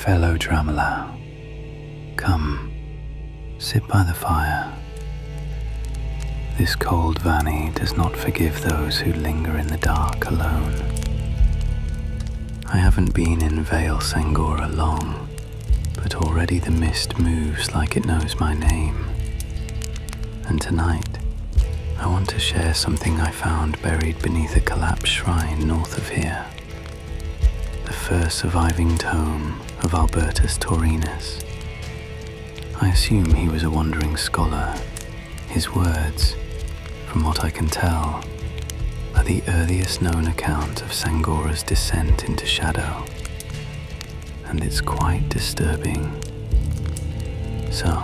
Fellow traveller, come, sit by the fire. This cold valley does not forgive those who linger in the dark alone. I haven't been in Vale Sangora long, but already the mist moves like it knows my name. And tonight, I want to share something I found buried beneath a collapsed shrine north of here. The first surviving tome of Albertus Taurinus. I assume he was a wandering scholar. His words, from what I can tell, are the earliest known account of Sangora's descent into shadow, and it's quite disturbing. So,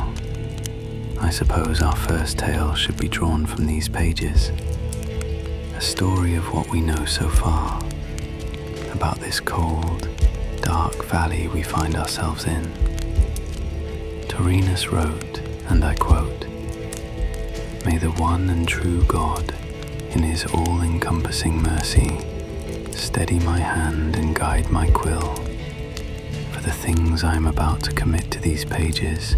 I suppose our first tale should be drawn from these pages, a story of what we know so far about this cold, dark valley we find ourselves in. Taurinus wrote, and I quote, "May the one and true God, in his all-encompassing mercy, steady my hand and guide my quill, for the things I am about to commit to these pages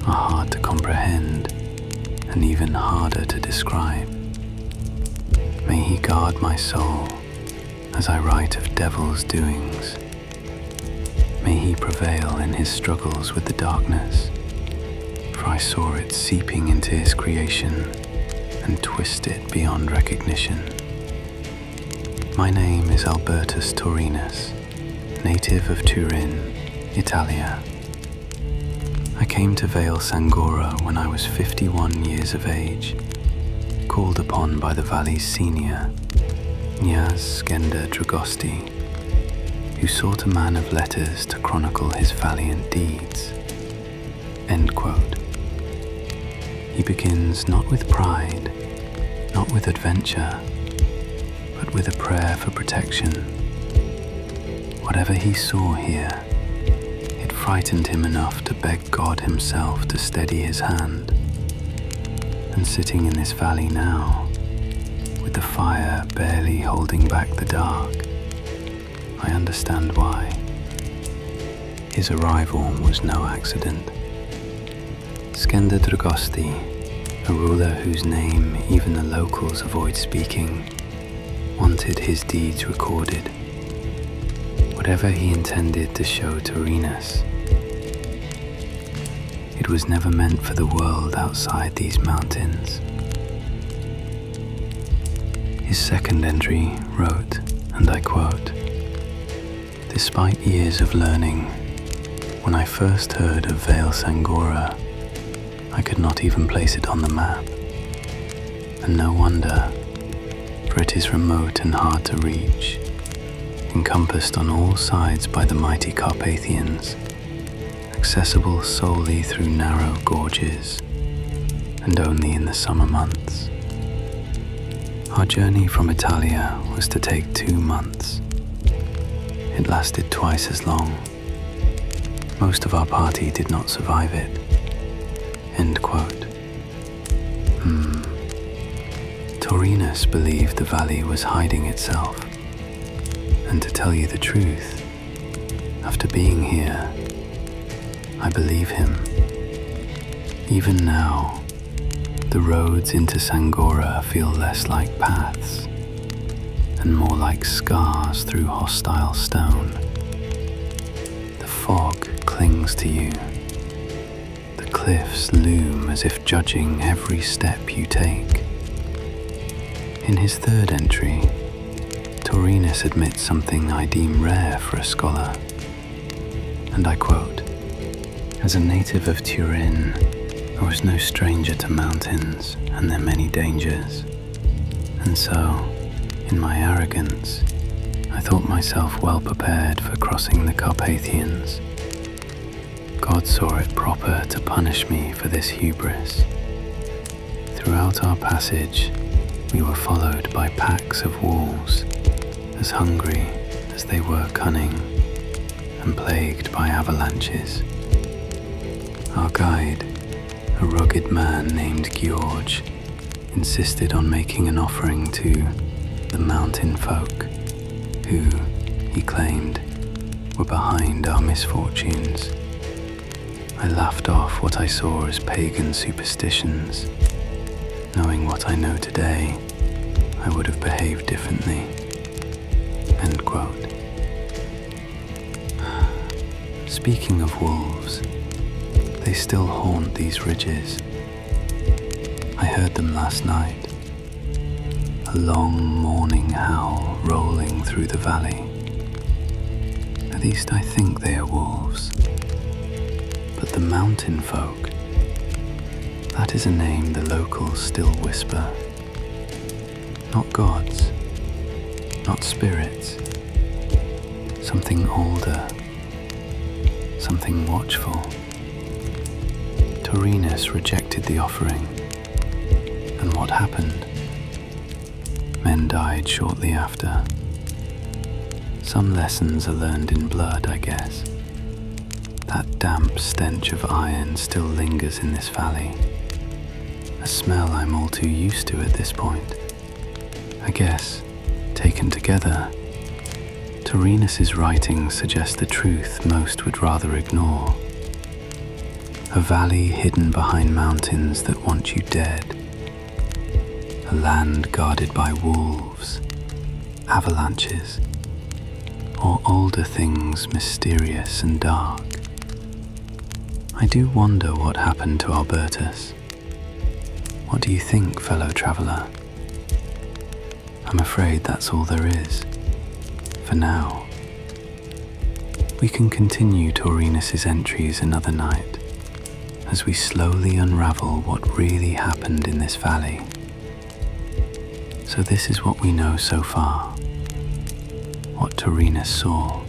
are hard to comprehend and even harder to describe. May he guard my soul as I write of devil's doings. May he prevail in his struggles with the darkness, for I saw it seeping into his creation and twist it beyond recognition. My name is Albertus Taurinus, native of Turin, Italia. I came to Vale Sangora when I was 51 years of age, called upon by the valley's senior, Skender Dragosti, who sought a man of letters to chronicle his valiant deeds." End quote. He begins not with pride, not with adventure, but with a prayer for protection. Whatever he saw here, it frightened him enough to beg God himself to steady his hand. And sitting in this valley now, with the fire barely holding back the dark, I understand why. His arrival was no accident. Skender Dragosti, a ruler whose name even the locals avoid speaking, wanted his deeds recorded. Whatever he intended to show Taurinus, it was never meant for the world outside these mountains. His second entry wrote, and I quote, "Despite years of learning, when I first heard of Vale Sangora, I could not even place it on the map. And no wonder, for it is remote and hard to reach, encompassed on all sides by the mighty Carpathians, accessible solely through narrow gorges, and only in the summer months. Our journey from Italia was to take 2 months. It lasted twice as long. Most of our party did not survive it." End quote. Taurinus believed the valley was hiding itself. And to tell you the truth, after being here, I believe him. Even now, the roads into Sangora feel less like paths and more like scars through hostile stone. The fog clings to you. The cliffs loom as if judging every step you take. In his third entry, Taurinus admits something I deem rare for a scholar, and I quote, "As a native of Turin, I was no stranger to mountains and their many dangers, and so, in my arrogance, I thought myself well prepared for crossing the Carpathians. God saw it proper to punish me for this hubris. Throughout our passage, we were followed by packs of wolves, as hungry as they were cunning, and plagued by avalanches. Our guide, a rugged man named George, insisted on making an offering to the mountain folk, who, he claimed, were behind our misfortunes. I laughed off what I saw as pagan superstitions. Knowing what I know today, I would have behaved differently. End quote. Speaking of wolves, they still haunt these ridges. I heard them last night. A long mourning howl rolling through the valley. At least I think they are wolves. But the mountain folk, that is a name the locals still whisper. Not gods, not spirits, something older, something watchful. Taurinus rejected the offering, and what happened? Men died shortly after. Some lessons are learned in blood, I guess. That damp stench of iron still lingers in this valley, a smell I'm all too used to at this point. I guess, taken together, Taurinus's writings suggest the truth most would rather ignore. A valley hidden behind mountains that want you dead. A land guarded by wolves, avalanches, or older things mysterious and dark. I do wonder what happened to Albertus. What do you think, fellow traveller? I'm afraid that's all there is, for now. We can continue Taurinus's entries another night, as we slowly unravel what really happened in this valley. So this is what we know so far. What Taurinus saw.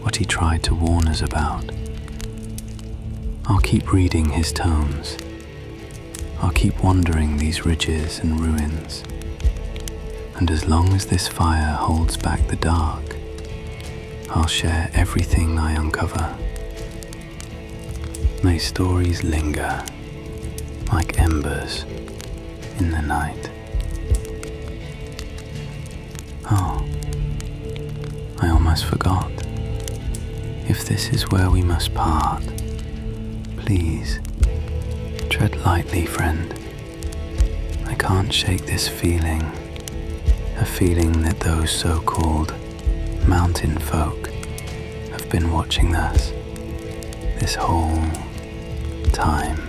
What he tried to warn us about. I'll keep reading his tomes. I'll keep wandering these ridges and ruins. And as long as this fire holds back the dark, I'll share everything I uncover. May stories linger like embers in the night. Oh, I almost forgot. If this is where we must part, please, tread lightly, friend. I can't shake this feeling, a feeling that those so-called mountain folk have been watching us this whole time.